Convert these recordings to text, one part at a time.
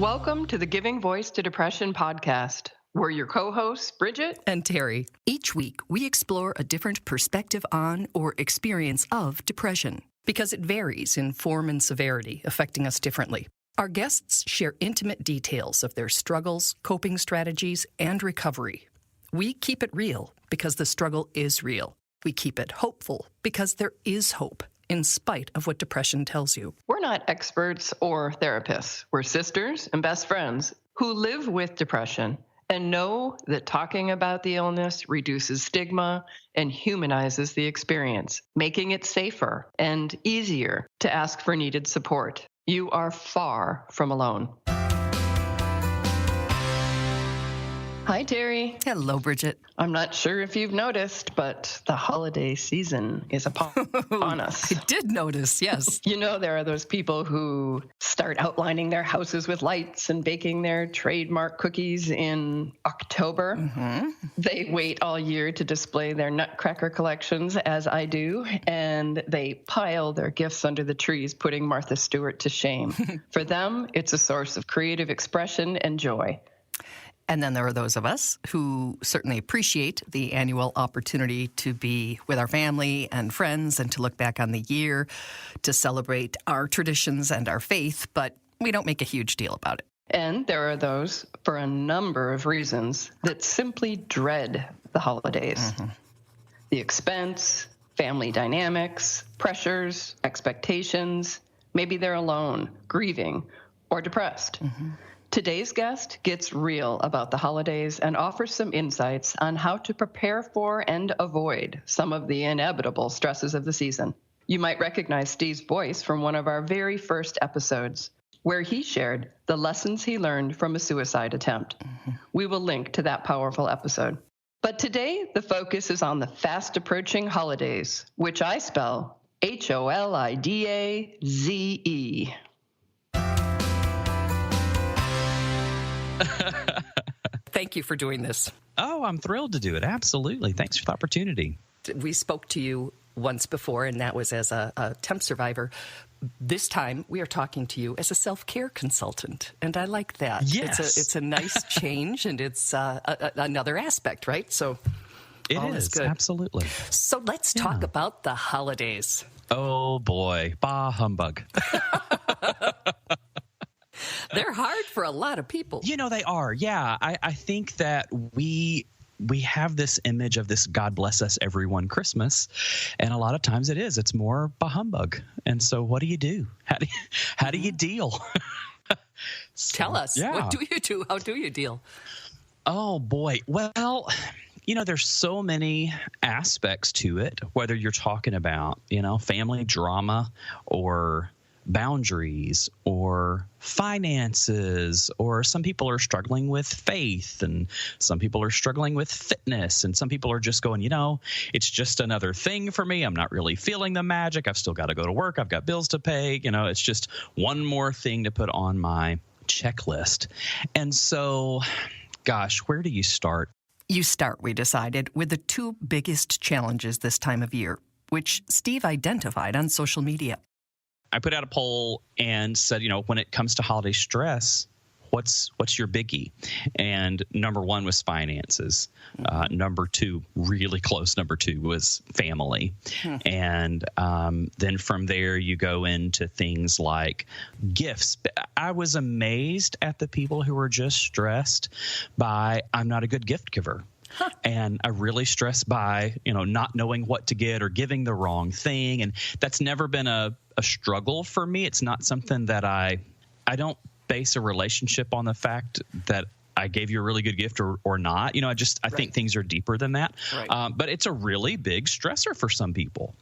Welcome to the Giving Voice to Depression podcast. We're your co-hosts, Bridget and Terry. Each week, we explore a different perspective on or experience of depression because it varies in form and severity, affecting us differently. Our guests share intimate details of their struggles, coping strategies, and recovery. We keep it real because the struggle is real. We keep it hopeful because there is hope, in spite of what depression tells you. We're not experts or therapists. We're sisters and best friends who live with depression and know that talking about the illness reduces stigma and humanizes the experience, making it safer and easier to ask for needed support. You are far from alone. Hi, Terry. Hello, Bridget. I'm not sure if you've noticed, but the holiday season is upon us. I did notice, yes. You know, there are those people who start outlining their houses with lights and baking their trademark cookies in October. Mm-hmm. They wait all year to display their nutcracker collections, as I do, and they pile their gifts under the trees, putting Martha Stewart to shame. For them, it's a source of creative expression and joy. And then there are those of us who certainly appreciate the annual opportunity to be with our family and friends and to look back on the year, to celebrate our traditions and our faith, but we don't make a huge deal about it. And there are those, for a number of reasons, that simply dread the holidays. Mm-hmm. The expense, family dynamics, pressures, expectations. Maybe they're alone, grieving, or depressed. Mm-hmm. Today's guest gets real about the holidays and offers some insights on how to prepare for and avoid some of the inevitable stresses of the season. You might recognize Steve's voice from one of our very first episodes, where he shared the lessons he learned from a suicide attempt. Mm-hmm. We will link to that powerful episode. But today, the focus is on the fast-approaching holidays, which I spell Holidaze. Thank you for doing this. Oh, I'm thrilled to do it. Absolutely. Thanks for the opportunity. We spoke to you once before, and that was as a temp survivor. This time, we are talking to you as a self-care consultant, and I like that. Yes. It's a nice change, and it's another aspect, right? So it is good. Absolutely. So let's talk about the holidays. Oh, boy. Bah, humbug. They're hard for a lot of people. You know, they are. Yeah. I think that we have this image of this God bless us everyone Christmas. And a lot of times it's more bah humbug. And so what do you do? How do you deal? Tell us. Yeah. What do you do? How do you deal? Oh, boy. Well, you know, there's so many aspects to it, whether you're talking about, family drama or boundaries or finances, or some people are struggling with faith, and some people are struggling with fitness, and some people are just going, it's just another thing for me. I'm not really feeling the magic. I've still got to go to work. I've got bills to pay. It's just one more thing to put on my checklist. And so, gosh, where do you start? You start, we decided, with the two biggest challenges this time of year, which Steve identified on social media. I put out a poll and said, when it comes to holiday stress, what's your biggie? And number one was finances. Number two, really close, number two was family. And then from there, you go into things like gifts. I was amazed at the people who were just stressed by, I'm not a good gift giver. And I really stressed by, not knowing what to get or giving the wrong thing. And that's never been a struggle for me. It's not something that I don't base a relationship on the fact that I gave you a really good gift or not. I think things are deeper than that. Right. But it's a really big stressor for some people.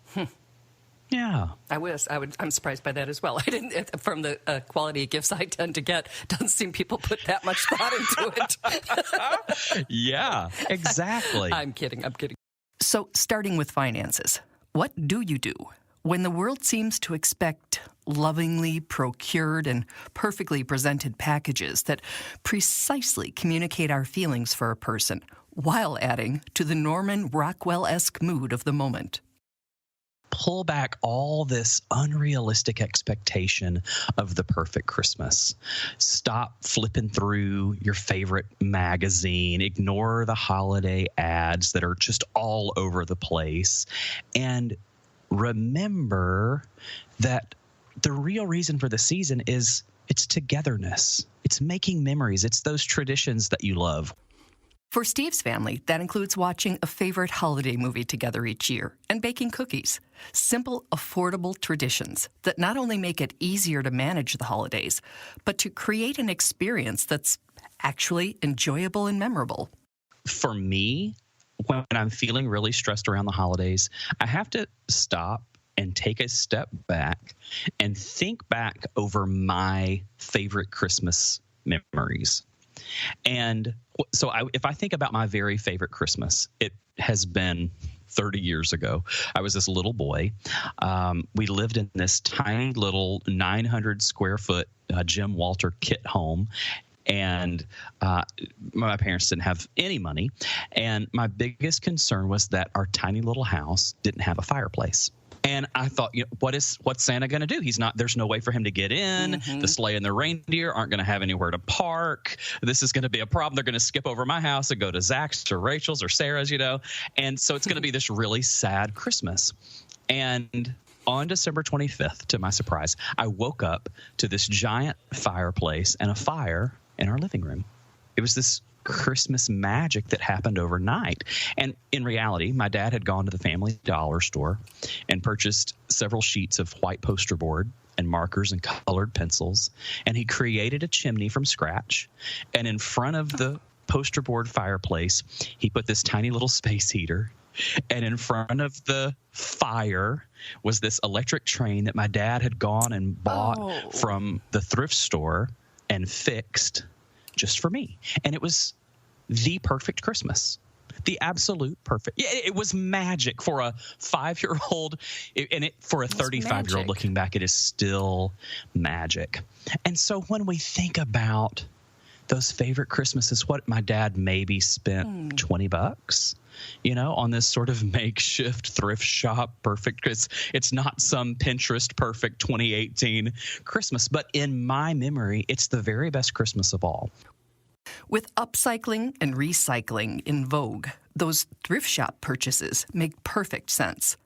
Yeah. I'm surprised by that as well. I didn't, from the quality of gifts I tend to get, doesn't seem people put that much thought into it. Yeah, exactly. I'm kidding. So starting with finances, what do you do when the world seems to expect lovingly procured and perfectly presented packages that precisely communicate our feelings for a person while adding to the Norman Rockwell-esque mood of the moment? pull back all this unrealistic expectation of the perfect Christmas. Stop flipping through your favorite magazine. Ignore the holiday ads that are just all over the place. And remember that the real reason for the season is it's togetherness. It's making memories. It's those traditions that you love. For Steve's family, that includes watching a favorite holiday movie together each year and baking cookies. Simple, affordable traditions that not only make it easier to manage the holidays, but to create an experience that's actually enjoyable and memorable. For me, when I'm feeling really stressed around the holidays, I have to stop and take a step back and think back over my favorite Christmas memories. And so if I think about my very favorite Christmas, it has been 30 years ago. I was this little boy. We lived in this tiny little 900 square foot Jim Walter kit home. And my parents didn't have any money. And my biggest concern was that our tiny little house didn't have a fireplace. And I thought, what's Santa going to do? There's no way for him to get in. Mm-hmm. The sleigh and the reindeer aren't going to have anywhere to park. This is going to be a problem. They're going to skip over my house and go to Zach's or Rachel's or Sarah's, And so it's going to be this really sad Christmas. And on December 25th, to my surprise, I woke up to this giant fireplace and a fire in our living room. It was this Christmas magic that happened overnight. And in reality, my dad had gone to the family dollar store and purchased several sheets of white poster board and markers and colored pencils. And he created a chimney from scratch. And in front of the poster board fireplace, he put this tiny little space heater. And in front of the fire was this electric train that my dad had gone and bought from the thrift store and fixed just for me. And it was the perfect Christmas. The absolute perfect. Yeah, it was magic for a 5-year-old, and for a 35-year-old looking back, it is still magic. And so when we think about those favorite Christmases, what my dad maybe spent $20, on this sort of makeshift thrift shop perfect. It's not some Pinterest perfect 2018 Christmas, but in my memory, it's the very best Christmas of all. With upcycling and recycling in vogue, those thrift shop purchases make perfect sense.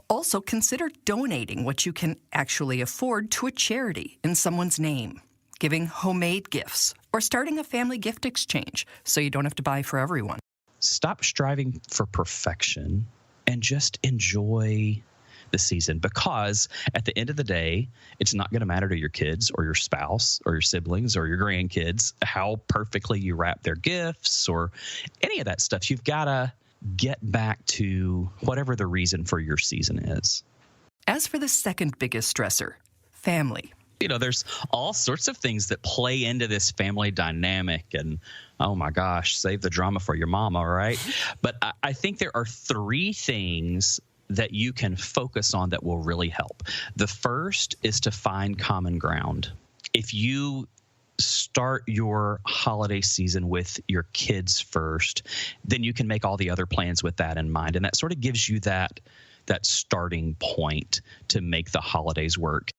Also, consider donating what you can actually afford to a charity in someone's name, giving homemade gifts, or starting a family gift exchange so you don't have to buy for everyone. Stop striving for perfection and just enjoy the season, because at the end of the day, it's not going to matter to your kids or your spouse or your siblings or your grandkids how perfectly you wrap their gifts or any of that stuff. You've got to get back to whatever the reason for your season is. As for the second biggest stressor, family. There's all sorts of things that play into this family dynamic, and oh my gosh, save the drama for your mama, right? But I think there are 3 things that you can focus on that will really help. The first is to find common ground. If you start your holiday season with your kids first, then you can make all the other plans with that in mind. And that sort of gives you that starting point to make the holidays work.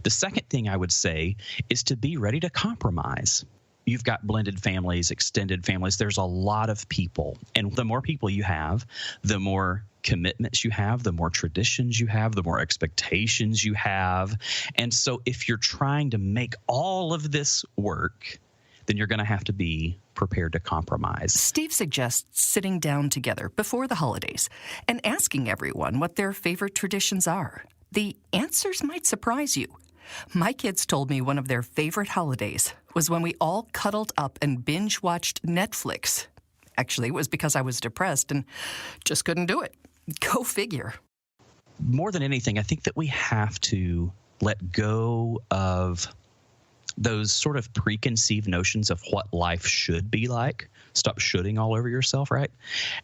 The second thing I would say is to be ready to compromise. You've got blended families, extended families. There's a lot of people. And the more people you have, the more commitments you have, the more traditions you have, the more expectations you have. And so if you're trying to make all of this work, then you're going to have to be prepared to compromise. Steve suggests sitting down together before the holidays and asking everyone what their favorite traditions are. The answers might surprise you. My kids told me one of their favorite holidays was when we all cuddled up and binge-watched Netflix. Actually, it was because I was depressed and just couldn't do it. Go figure. More than anything, I think that we have to let go of those sort of preconceived notions of what life should be like. Stop shoulding all over yourself, right?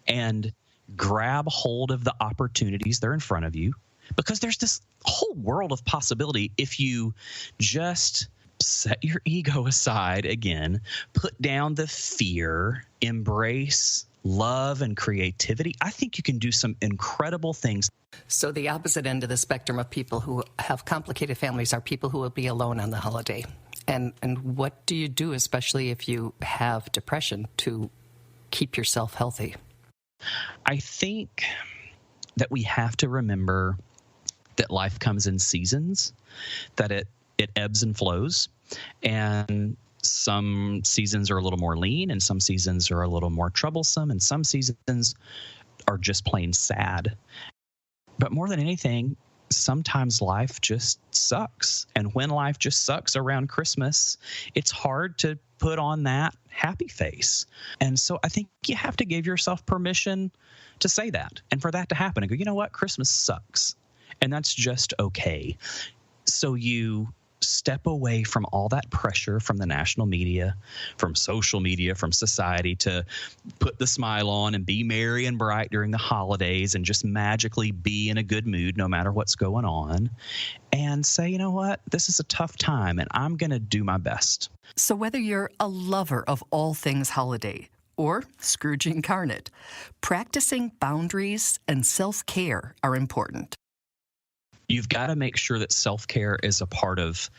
And grab hold of the opportunities that are in front of you, because there's this whole world of possibility if you just set your ego aside again, put down the fear, embrace love and creativity, I think you can do some incredible things. So the opposite end of the spectrum of people who have complicated families are people who will be alone on the holiday. And what do you do, especially if you have depression, to keep yourself healthy? I think that we have to remember that life comes in seasons, that it ebbs and flows, and some seasons are a little more lean, and some seasons are a little more troublesome, and some seasons are just plain sad. But more than anything, sometimes life just sucks. And when life just sucks around Christmas, it's hard to put on that happy face. And so I think you have to give yourself permission to say that, and for that to happen and go, you know what, Christmas sucks. And that's just okay. So you step away from all that pressure from the national media, from social media, from society to put the smile on and be merry and bright during the holidays and just magically be in a good mood no matter what's going on, and say, you know what, this is a tough time and I'm going to do my best. So whether you're a lover of all things holiday or Scrooge incarnate, practicing boundaries and self-care are important. You've got to make sure that self-care is a part of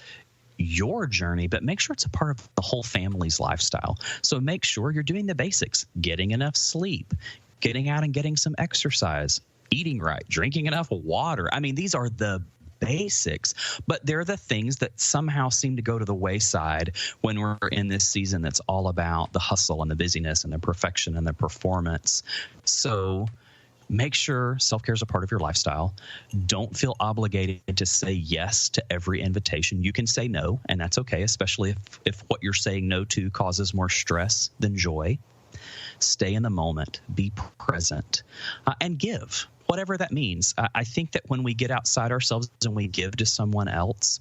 your journey, but make sure it's a part of the whole family's lifestyle. So make sure you're doing the basics, getting enough sleep, getting out and getting some exercise, eating right, drinking enough water. I mean, these are the basics, but they're the things that somehow seem to go to the wayside when we're in this season that's all about the hustle and the busyness and the perfection and the performance. So make sure self-care is a part of your lifestyle. Don't feel obligated to say yes to every invitation. You can say no, and that's okay, especially if what you're saying no to causes more stress than joy. Stay in the moment, be present, and give, whatever that means. I think that when we get outside ourselves and we give to someone else,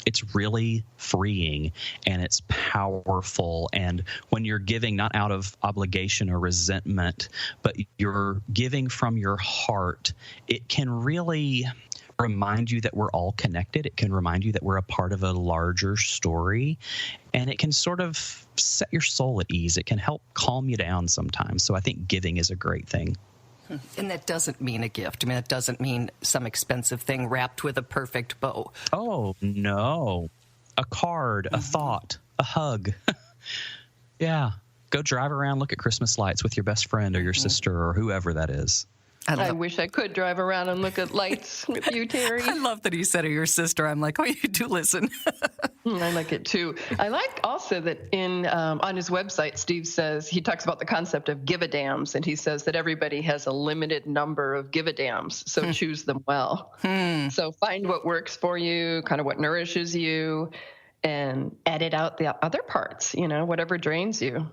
it's really freeing and it's powerful. And when you're giving not out of obligation or resentment, but you're giving from your heart, it can really remind you that we're all connected. It can remind you that we're a part of a larger story, and it can sort of set your soul at ease. It can help calm you down sometimes. So I think giving is a great thing. And that doesn't mean a gift. I mean, that doesn't mean some expensive thing wrapped with a perfect bow. Oh, no. A card, a thought, a hug. Yeah. Go drive around, look at Christmas lights with your best friend or your sister or whoever that is. I wish I could drive around and look at lights with you, Terry. I love that he said, or your sister. I'm like, oh, you do listen. I like it too. I like also that on his website, Steve says, he talks about the concept of give-a-dams, and he says that everybody has a limited number of give-a-dams, so choose them well. So find what works for you, kind of what nourishes you, and edit out the other parts, whatever drains you.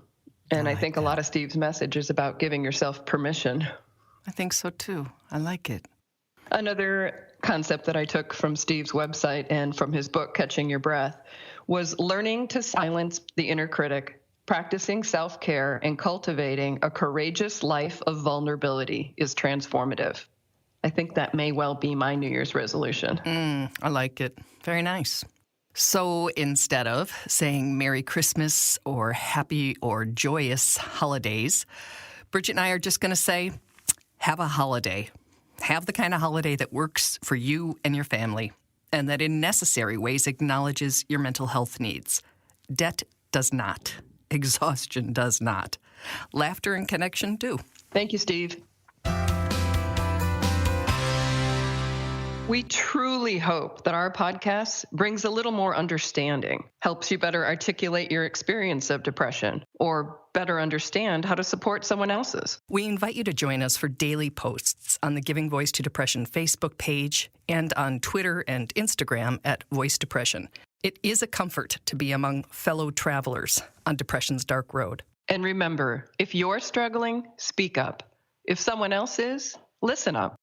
And I think a lot of Steve's message is about giving yourself permission. I think so, too. I like it. Another concept that I took from Steve's website and from his book, Catching Your Breath, was learning to silence the inner critic, practicing self-care, and cultivating a courageous life of vulnerability is transformative. I think that may well be my New Year's resolution. I like it. Very nice. So instead of saying Merry Christmas or Happy or Joyous Holidays, Bridget and I are just going to say, have a holiday. Have the kind of holiday that works for you and your family, and that in necessary ways acknowledges your mental health needs. Debt does not. Exhaustion does not. Laughter and connection do. Thank you, Steve. We truly hope that our podcast brings a little more understanding, helps you better articulate your experience of depression, or better understand how to support someone else's. We invite you to join us for daily posts on the Giving Voice to Depression Facebook page and on Twitter and Instagram at Voice Depression. It is a comfort to be among fellow travelers on depression's dark road. And remember, if you're struggling, speak up. If someone else is, listen up.